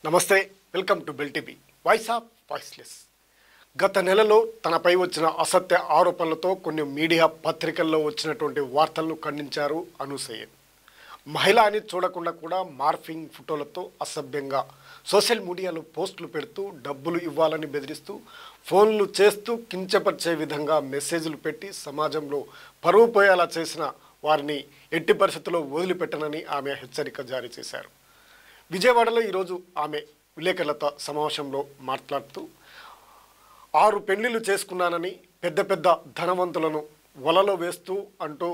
నమస్తే, welcome to bell TV voice of voiceless. గత నెలలో తనపై వచ్చిన అసత్య ఆరోపణలతో కొన్ని మీడియా పత్రికల్లో వచ్చినటువంటి వార్తలను ఖండించారు అనూసయ్య. మహిళ అని చూడకుండా కూడా మార్ఫింగ్ ఫోటోలతో అసభ్యంగా సోషల్ మీడియాలో పోస్టులు పెడుతూ డబ్బులు ఇవ్వాలని బెదిరిస్తూ ఫోన్లు చేస్తూ కించపరిచే విధంగా మెసేజ్లు పెట్టి సమాజంలో పరువు పోయేలా చేసిన వారిని ఎట్టి పరిస్థితుల్లో వదిలిపెట్టనని ఆమె హెచ్చరిక జారీ చేశారు. విజయవాడలో ఈరోజు ఆమె విలేకరులతో సమావేశంలో మాట్లాడుతూ 6 పెళ్లిళ్ళు చేసుకున్నానని పెద్ద పెద్ద ధనవంతులను వలలో వేస్తూ అంటూ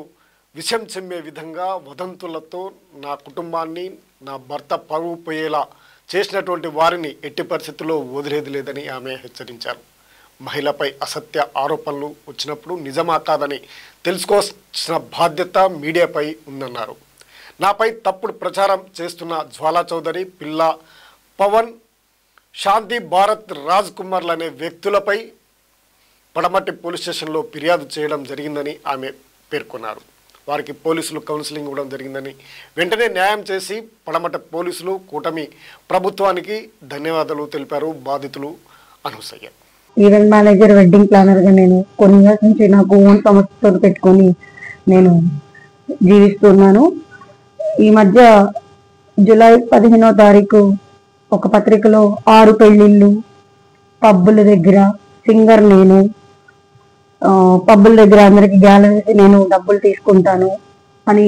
విషం చెమ్మే విధంగా వదంతులతో నా కుటుంబాన్ని, నా భర్త పరువు పోయేలా చేసినటువంటి వారిని ఎట్టి పరిస్థితుల్లో వదిలేది లేదని ఆమె హెచ్చరించారు. మహిళపై అసత్య ఆరోపణలు వచ్చినప్పుడు నిజమా కాదని తెలుసుకోవాల్సిన బాధ్యత మీడియాపై ఉందన్నారు. నాపై తప్పుడు ప్రచారం చేస్తున్న జ్వాలా చౌదరి, పిల్ల పవన్, శాంతి భారత్, రాజ్ కుమార్లు అనే వ్యక్తులపై పడమటి పోలీస్ స్టేషన్లో ఫిర్యాదు చేయడం జరిగిందని ఆమె పేర్కొన్నారు. వారికి పోలీసులు కౌన్సిలింగ్ ఇవ్వడం జరిగిందని, వెంటనే న్యాయం చేసి పడమట పోలీసులు, కూటమి ప్రభుత్వానికి ధన్యవాదాలు తెలిపారు బాధితులు అనూసయ్య. ఈవెంట్ మేనేజర్, వెడ్డింగ్ ప్లానర్ గా నేను కొన్ని ఇయర్స్ నుంచి నాకు ఓన్ సంస్థతో పెట్టుకొని నేను జీవిస్తున్నాను. ఈ మధ్య జూలై 15వ తారీఖు ఒక పత్రికలో 6 పెళ్లిళ్ళు, పబ్బుల దగ్గర సింగర్ నేను, పబ్బుల దగ్గర అందరికి గ్యాలరీస్ నేను డబ్బులు తీసుకుంటాను అని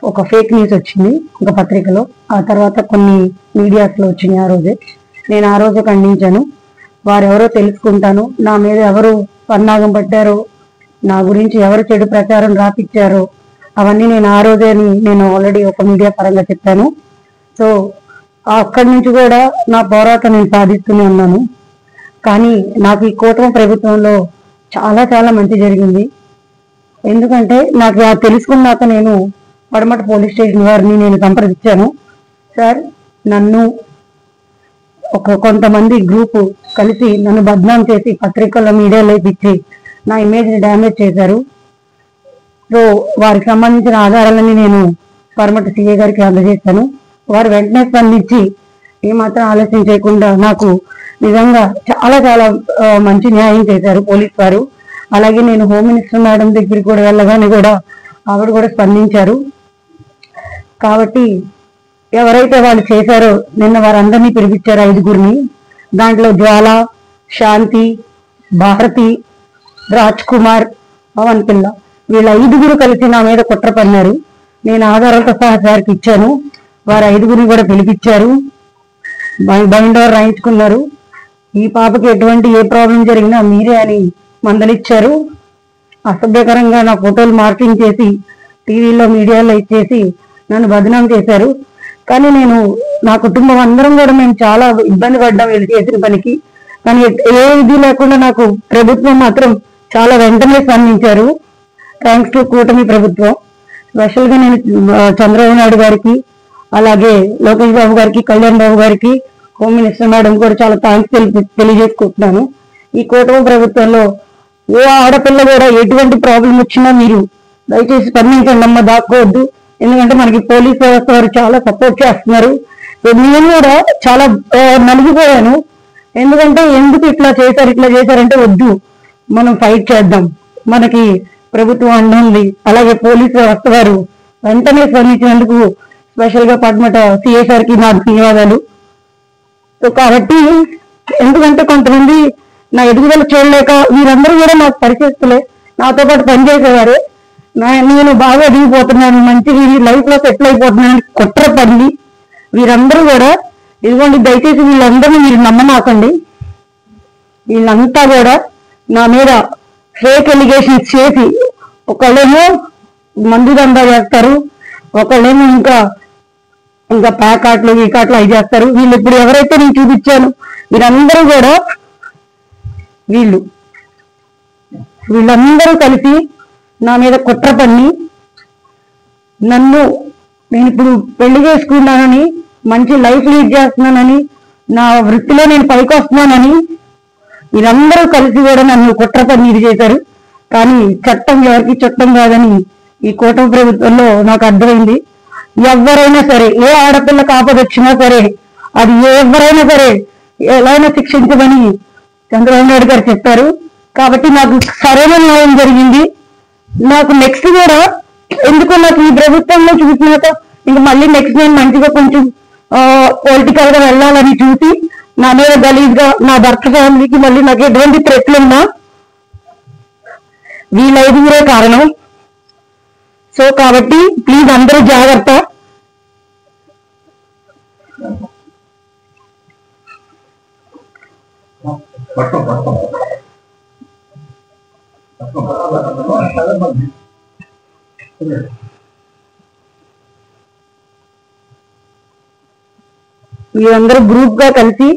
ఒక ఫేక్ న్యూస్ వచ్చింది ఒక పత్రికలో. ఆ తర్వాత కొన్ని మీడియాస్లో వచ్చినాయి. ఆ రోజే నేను ఆ రోజు ఖండించాను. వారెవరో తెలుసుకుంటాను, నా మీద ఎవరు పన్నాగం పట్టారో, నా గురించి ఎవరు చెడు ప్రచారం రాపిచ్చారో అవన్నీ నేను ఆ రోజే నేను ఆల్రెడీ ఒక మీడియా పరంగా చెప్పాను. సో అక్కడి నుంచి కూడా నా పోరాటం నేను సాధిస్తూనే ఉన్నాను. కానీ నాకు ఈ కూటమి ప్రభుత్వంలో చాలా చాలా మంచి జరిగింది. ఎందుకంటే నాకు తెలుసుకున్నాక నేను పడమట పోలీస్ స్టేషన్ వారిని నేను సంప్రదించాను. సార్, నన్ను కొంతమంది గ్రూపు కలిసి నన్ను బద్నాం చేసి పత్రికల్లో మీడియాలో ఇచ్చి నా ఇమేజ్ని డ్యామేజ్ చేశారు. సో వారికి సంబంధించిన ఆధారాలని నేను పడమట సిఐ గారికి అందజేశాను. వారు వెంటనే స్పందించి ఏమాత్రం ఆలస్యం చేయకుండా నాకు నిజంగా చాలా చాలా మంచి న్యాయం చేశారు పోలీస్ వారు. అలాగే నేను హోమ్ మినిస్టర్ మేడం దగ్గరికి కూడా వెళ్ళగానే కూడా ఆవిడ కూడా స్పందించారు. కాబట్టి ఎవరైతే వాళ్ళు చేశారో నిన్న వారందరినీ పిలిపించారు, 5గురిని. దాంట్లో జ్వాల, శాంతి, భారతి, రాజ్ కుమార్, పవన్ పిల్ల, వీళ్ళ 5గురు కలిసి నా మీద కుట్ర పన్నారు. నేను ఆధారాలతో సహా సార్కి ఇచ్చాను. వారు 5గురిని కూడా పిలిపించారు, బైండ్ ఓవర్ రాయించుకున్నారు. ఈ పాపకి ఎటువంటి ఏ ప్రాబ్లం జరిగినా మీరే అని మందలిచ్చారు. అసభ్యకరంగా నా ఫోటోలు మార్కింగ్ చేసి టీవీలో మీడియాలో ఇచ్చేసి నన్ను బదనాం చేశారు. కానీ నేను, నా కుటుంబం అందరం కూడా మేము చాలా ఇబ్బంది పడ్డాం వీళ్ళు చేసిన పనికి. కానీ ఏ ఇది లేకుండా నాకు ప్రభుత్వం మాత్రం చాలా వెంటనే స్పందించారు. థ్యాంక్స్ టు కూటమి ప్రభుత్వం. స్పెషల్గా నేను చంద్రబాబు నాయుడు గారికి, అలాగే లోకేష్ బాబు గారికి, కళ్యాణ్ బాబు గారికి, హోమ్ మినిస్టర్ మేడం కూడా చాలా థ్యాంక్స్ తెలియజేసుకుంటున్నాను. ఈ కూటమి ప్రభుత్వంలో ఏ ఆడపిల్ల కూడా ఎటువంటి ప్రాబ్లం వచ్చినా మీరు దయచేసి స్పందించండి అమ్మ, దాక్కోవద్దు. ఎందుకంటే మనకి పోలీస్ వ్యవస్థ వారు చాలా సపోర్ట్ చేస్తున్నారు. నేను కూడా చాలా నలిగిపోయాను. ఎందుకంటే ఎందుకు ఇట్లా చేశారంటే వద్దు, మనం ఫైట్ చేద్దాం, మనకి ప్రభుత్వం అంటుంది. అలాగే పోలీస్ వ్యవస్థ వారు వెంటనే స్పందించినందుకు స్పెషల్ గా పడమట సిఎస్ఆర్ కి నా ధన్యవాదాలు. కాబట్టి ఎందుకంటే కొంతమంది నా ఎదుగుదల చూడలేక, వీరందరూ కూడా నాకు పరిచయస్తులే, నాతో పాటు పనిచేసేవారే, నేను బాగా ఎదిగిపోతున్నాను, మంచి లైఫ్ లో సెటిల్ అయిపోతున్నాను కుట్ర పడి వీరందరూ కూడా, ఇదిగోండి దయచేసి వీళ్ళందరినీ మీరు నమ్మమాకండి. వీళ్ళంతా కూడా నా మీద ఫేక్ ఎలిగేషన్స్ చేసి, ఒకళ్ళేమో మందు దందా చేస్తారు, ఒకళ్ళేమో ఇంకా ప్యాకాట్లు ఈ కాట్లు అవి చేస్తారు. వీళ్ళు ఇప్పుడు ఎవరైతే నేను చూపించాను వీరందరూ కూడా వీళ్ళందరూ కలిసి నా మీద కుట్ర పన్ని నేను ఇప్పుడు పెళ్లి చేసుకున్నానని, మంచి లైఫ్ లీడ్ చేస్తున్నానని, నా వృత్తిలో నేను పైకి వస్తున్నానని వీరందరూ కలిసి కూడా నన్ను కుట్ర పన్ని ఇది చేశారు. కానీ చట్టం ఎవరికి చట్టం కాదని ఈ కూటమి ప్రభుత్వంలో నాకు అర్థమైంది. ఎవరైనా సరే, ఏ ఆడపిల్లకి ఆపద వచ్చినా సరే అది ఎవరైనా సరే ఎలా అయినా శిక్షించమని చంద్రబాబు నాయుడు గారు చెప్పారు. కాబట్టి నాకు సరైన న్యాయం జరిగింది. నాకు నెక్స్ట్ కూడా ఎందుకో నాకు ఈ ప్రభుత్వంలో చూసినాక ఇంక మళ్ళీ నెక్స్ట్ నేను మంచిగా కొంచెం పొలిటికల్ గా వెళ్ళాలని చూసి నా మీద గలీజ్ గా నా భర్త ఫ్యామిలీకి మళ్ళీ నాకు ఎటువంటి థ్రెట్లున్నా వీళ్ళైదుగురే కారణం. సో కాబట్టి ప్లీజ్ అందరూ జాగ్రత్త. వీళ్ళందరూ గ్రూప్ గా కలిసి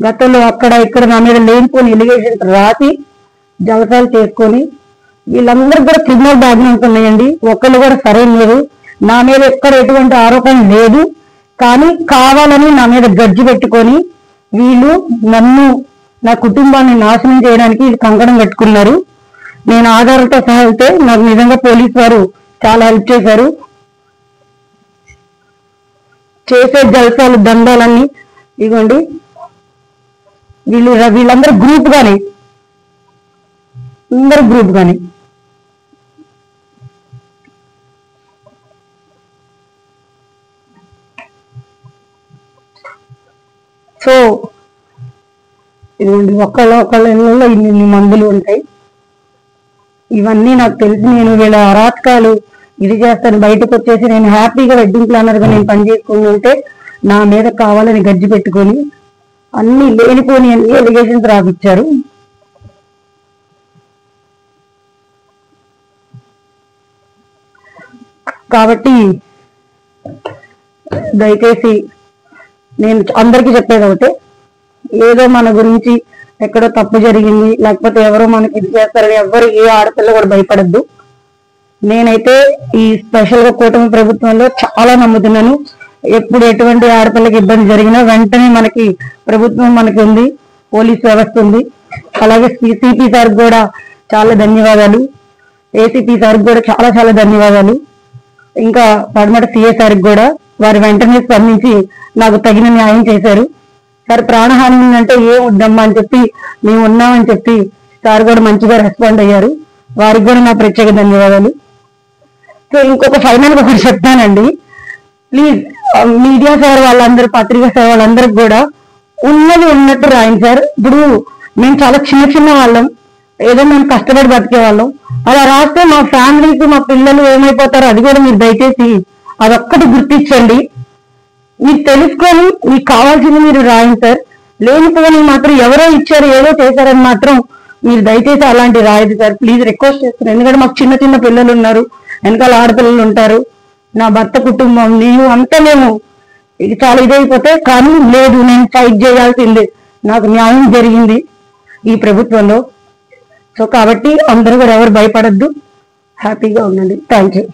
గతంలో అక్కడ ఇక్కడ నా మీద లేనిపోని ఎలిగేషన్స్ రాసి జలసాలు చేసుకొని వీళ్ళందరూ కూడా క్రిమినల్ బ్యాక్గ్రౌండ్స్ ఉన్నాయండి. ఒక్కళ్ళు కూడా సరైన లేదు. నా మీద ఎక్కడ ఎటువంటి ఆరోపణ లేదు. కానీ కావాలని నా మీద గడ్జి పెట్టుకొని వీళ్ళు నన్ను నా కుటుంబాన్ని నాశనం చేయడానికి కంకణం కట్టుకున్నారు. నేను ఆధారాలతో సహా వెళ్తే నాకు నిజంగా పోలీసు వారు చాలా హెల్ప్ చేశారు. చేసే జలసాలు దండాలన్నీ ఇవ్వండి. వీళ్ళందరూ గ్రూప్ గానే అందరూ గ్రూప్ గానే సో ఇదిగోండి ఒకళ్ళ ఇళ్ళలో ఇన్ని మందులు ఉంటాయి. ఇవన్నీ నాకు తెలిసి నేను వీళ్ళ అరాచకాలు ఇది చేస్తాను బయటకు వచ్చేసి నేను హ్యాపీగా వెడ్డింగ్ ప్లానర్ గా నేను పనిచేసుకుని ఉంటే నా మీద కావాలని గజ్జి పెట్టుకొని అన్ని లేనిపోని అన్ని ఎలిగేషన్స్ రాపిచ్చారు. కాబట్టి దయచేసి నేను అందరికీ చెప్పేది ఒకటే, ఏదో మన గురించి ఎక్కడో తప్పు జరిగింది లేకపోతే ఎవరో మనకి ఇది చేస్తారని ఎవరు ఏ ఆడపిల్ల కూడా భయపడద్దు. నేనైతే ఈ స్పెషల్ గా కూటమి ప్రభుత్వంలో చాలా నమ్ముతున్నాను. ఎప్పుడు ఎటువంటి ఆడపిల్లకి ఇబ్బంది జరిగినా వెంటనే మనకి ప్రభుత్వం మనకి ఉంది, పోలీస్ వ్యవస్థ ఉంది. అలాగే సిపి సార్ కూడా చాలా ధన్యవాదాలు, ఏసీపీ సార్ కూడా చాలా చాలా ధన్యవాదాలు. ఇంకా పడమట సిఏ సార్కి కూడా వారు వెంటనే స్పందించి నాకు తగిన న్యాయం చేశారు. సార్ ప్రాణహాని అంటే ఏం వద్దమ్మా అని చెప్పి మేము ఉన్నామని చెప్పి సార్ కూడా మంచిగా రెస్పాండ్ అయ్యారు. వారికి కూడా నా ప్రత్యేక ధన్యవాదాలు. సో ఇంకొక ఫైనల్ గా ఒకటి చెప్తానండి, ప్లీజ్ మీడియా సార్ వాళ్ళందరూ పత్రికా సార్ వాళ్ళందరికి కూడా ఉన్నది ఉన్నట్టు రాయండి సార్. ఇప్పుడు మేము చాలా చిన్న వాళ్ళం, ఏదో మేము కష్టపడి బతికే వాళ్ళం. అలా రాస్తే మా ఫ్యామిలీకి మా పిల్లలు ఏమైపోతారో అది కూడా మీరు దయచేసి అదొక్కటి గుర్తించండి. మీకు తెలుసుకొని మీకు కావాల్సింది మీరు రాయండి సార్. లేనిపోని మాత్రం ఎవరో ఇచ్చారు ఏదో చేశారని మాత్రం మీరు దయచేసి అలాంటి రాయదు సార్, ప్లీజ్ రిక్వెస్ట్ చేస్తున్నాను. ఎందుకంటే మాకు చిన్న పిల్లలు ఉన్నారు, వెనకాల ఆడపిల్లలు ఉంటారు, నా భర్త కుటుంబం నేను అంతా మేము ఇది చాలా ఇదైపోతే కానీ లేదు నేను ఫైట్ చేయాల్సిందే. నాకు న్యాయం జరిగింది ఈ ప్రభుత్వంలో. సో కాబట్టి అందరూ కూడా ఎవరు భయపడద్దు, హ్యాపీగా ఉండండి. Thank you.